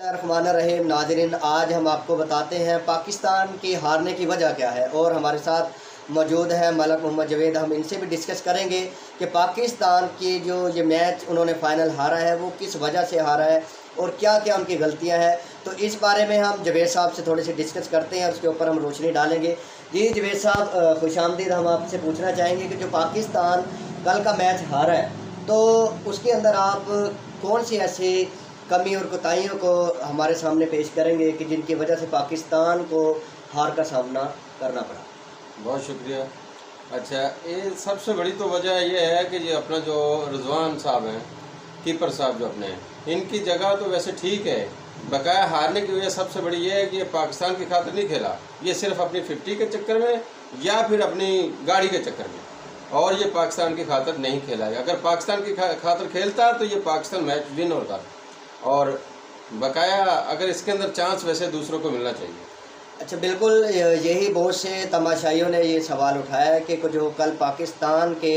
रहीम नाज़रीन, आज हम आपको बताते हैं पाकिस्तान की हारने की वजह क्या है। और हमारे साथ मौजूद है मलक मोहम्मद जवेद। हम इनसे भी डिस्कस करेंगे कि पाकिस्तान की जो ये मैच उन्होंने फ़ाइनल हारा है वो किस वजह से हारा है और क्या क्या उनकी गलतियां हैं। तो इस बारे में हम जवेद साहब से थोड़ी सी डिस्कस करते हैं और उसके ऊपर हम रोशनी डालेंगे। जी जवेद साहब, खुशामदीद। हम आपसे पूछना चाहेंगे कि जो पाकिस्तान कल का मैच हारा है तो उसके अंदर आप कौन सी ऐसी कमी और कोताहियों को हमारे सामने पेश करेंगे कि जिनकी वजह से पाकिस्तान को हार का सामना करना पड़ा। बहुत शुक्रिया। अच्छा, ये सबसे बड़ी तो वजह ये है कि ये अपना जो रिजवान साहब हैं, कीपर साहब जो अपने हैं, इनकी जगह तो वैसे ठीक है। बकाया हारने की वजह सबसे बड़ी ये है कि ये पाकिस्तान की खातिर नहीं खेला, ये सिर्फ अपनी 50 के चक्कर में या फिर अपनी गाड़ी के चक्कर में, और ये पाकिस्तान की खातिर नहीं खेला है। अगर पाकिस्तान की खातिर खेलता तो ये पाकिस्तान मैच विन होता। और बकाया अगर इसके अंदर चांस वैसे दूसरों को मिलना चाहिए। अच्छा, बिल्कुल यही बहुत से तमाशाइयों ने ये सवाल उठाया है कि जो कल पाकिस्तान के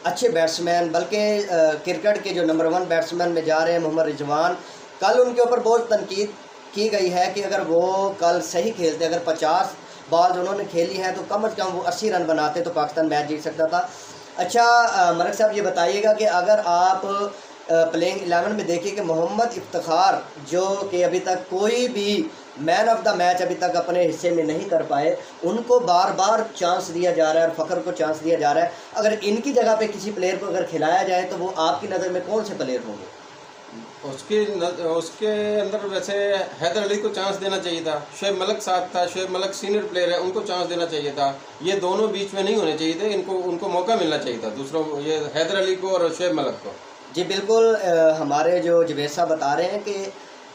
अच्छे बैट्समैन, बल्कि क्रिकेट के जो नंबर 1 बैट्समैन में जा रहे हैं मोहम्मद रिजवान, कल उनके ऊपर बहुत तनकीद की गई है कि अगर वो कल सही खेलते, अगर 50 बॉल उन्होंने खेली हैं तो कम अज़ कम वो 80 रन बनाते तो पाकिस्तान मैच जीत सकता था। अच्छा मलिक साहब, ये बताइएगा कि अगर आप प्लेइंग 11 में देखिए कि मोहम्मद इफ्तिखार जो कि अभी तक कोई भी मैन ऑफ द मैच अभी तक अपने हिस्से में नहीं कर पाए, उनको बार बार चांस दिया जा रहा है और फ़खर को चांस दिया जा रहा है। अगर इनकी जगह पे किसी प्लेयर को अगर खिलाया जाए तो वो आपकी नज़र में कौन से प्लेयर होंगे? उसके अंदर वैसे हैदर अली को चांस देना चाहिए था। शुएब मलिक साहब था, शुएब मलिक सीनियर प्लेयर है, उनको चांस देना चाहिए था। ये दोनों बीच में नहीं होने चाहिए थे, उनको मौका मिलना चाहिए था दूसरों, ये हैदर अली को और शुएब मलिक को। जी बिल्कुल, हमारे जो जवेद साहब बता रहे हैं कि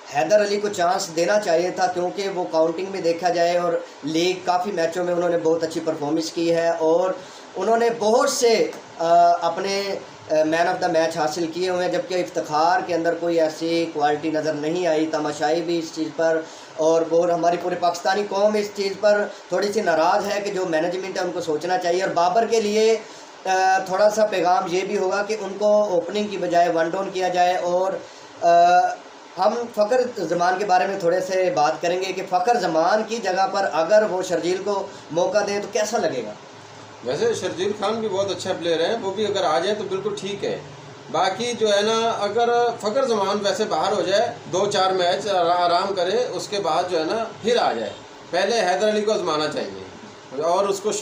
हैदर अली को चांस देना चाहिए था, क्योंकि वो काउंटिंग में देखा जाए और लीग काफ़ी मैचों में उन्होंने बहुत अच्छी परफॉर्मेंस की है और उन्होंने बहुत से अपने मैन ऑफ द मैच हासिल किए हुए हैं, जबकि इफ्तिखार के अंदर कोई ऐसी क्वालिटी नज़र नहीं आई। तमाशाई भी इस चीज़ पर और बहुत हमारी पूरी पाकिस्तानी कौम इस चीज़ पर थोड़ी सी नाराज़ है कि जो मैनेजमेंट है उनको सोचना चाहिए। और बाबर के लिए थोड़ा सा पैगाम ये भी होगा कि उनको ओपनिंग की बजाय वन डाउन किया जाए। और हम फ़खर जमान के बारे में थोड़े से बात करेंगे कि फ़खर जमान की जगह पर अगर वो शर्जील को मौका दें तो कैसा लगेगा? वैसे शर्जील खान भी बहुत अच्छा प्लेयर है, वो भी अगर आ जाए तो बिल्कुल ठीक है। बाकी जो है ना, अगर फ़खर जमान वैसे बाहर हो जाए, 2-4 मैच आराम करे, उसके बाद जो है ना फिर आ जाए। पहले हैदर अली को आजमाना चाहिए और उसको